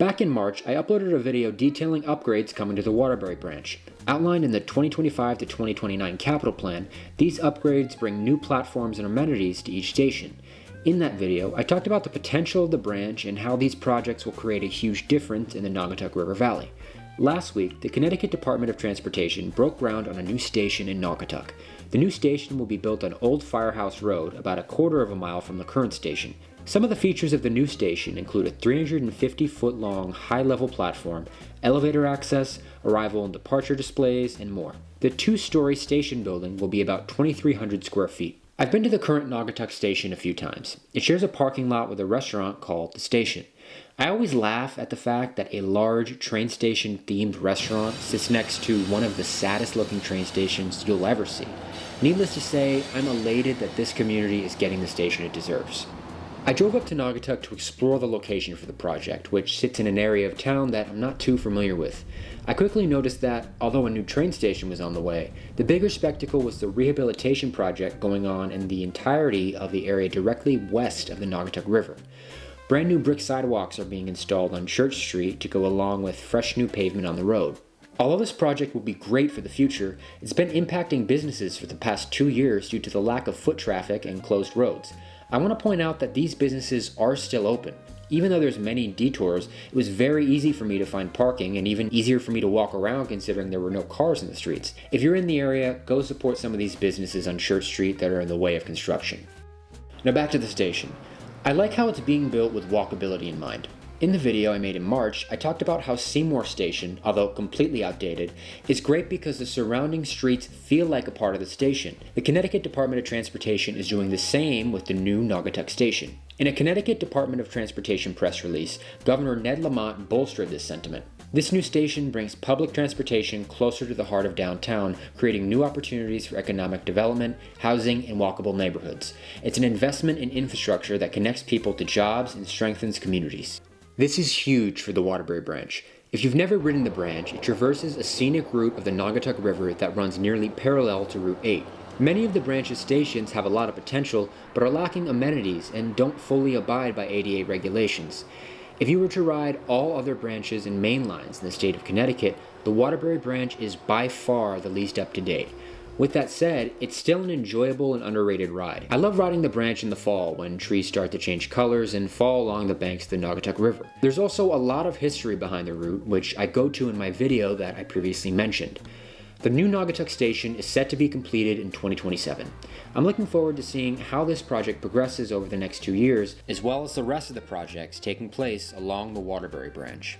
Back in March, I uploaded a video detailing upgrades coming to the Waterbury branch. Outlined in the 2025 to 2029 capital plan, these upgrades bring new platforms and amenities to each station. In that video, I talked about the potential of the branch and how these projects will create a huge difference in the Naugatuck River Valley. Last week, the Connecticut Department of Transportation broke ground on a new station in Naugatuck. The new station will be built on Old Firehouse Road, about a quarter of a mile from the current station. Some of the features of the new station include a 350-foot-long high-level platform, elevator access, arrival and departure displays, and more. The two-story station building will be about 2,300 square feet. I've been to the current Naugatuck station a few times. It shares a parking lot with a restaurant called The Station. I always laugh at the fact that a large train station themed restaurant sits next to one of the saddest looking train stations you'll ever see. Needless to say, I'm elated that this community is getting the station it deserves. I drove up to Naugatuck to explore the location for the project, which sits in an area of town that I'm not too familiar with. I quickly noticed that, although a new train station was on the way, the bigger spectacle was the rehabilitation project going on in the entirety of the area directly west of the Naugatuck River. Brand new brick sidewalks are being installed on Church Street to go along with fresh new pavement on the road. Although this project will be great for the future, it's been impacting businesses for the past 2 years due to the lack of foot traffic and closed roads. I want to point out that these businesses are still open. Even though there's many detours, it was very easy for me to find parking and even easier for me to walk around considering there were no cars in the streets. If you're in the area, go support some of these businesses on Church Street that are in the way of construction. Now back to the station. I like how it's being built with walkability in mind. In the video I made in March, I talked about how Seymour Station, although completely outdated, is great because the surrounding streets feel like a part of the station. The Connecticut Department of Transportation is doing the same with the new Naugatuck Station. In a Connecticut Department of Transportation press release, Governor Ned Lamont bolstered this sentiment. This new station brings public transportation closer to the heart of downtown, creating new opportunities for economic development, housing, and walkable neighborhoods. It's an investment in infrastructure that connects people to jobs and strengthens communities. This is huge for the Waterbury branch. If you've never ridden the branch, it traverses a scenic route of the Naugatuck River that runs nearly parallel to Route 8. Many of the branch's stations have a lot of potential, but are lacking amenities and don't fully abide by ADA regulations. If you were to ride all other branches and main lines in the state of Connecticut, the Waterbury branch is by far the least up to date. With that said, it's still an enjoyable and underrated ride. I love riding the branch in the fall when trees start to change colors and fall along the banks of the Naugatuck River. There's also a lot of history behind the route, which I go to in my video that I previously mentioned. The new Naugatuck station is set to be completed in 2027. I'm looking forward to seeing how this project progresses over the next 2 years, as well as the rest of the projects taking place along the Waterbury branch.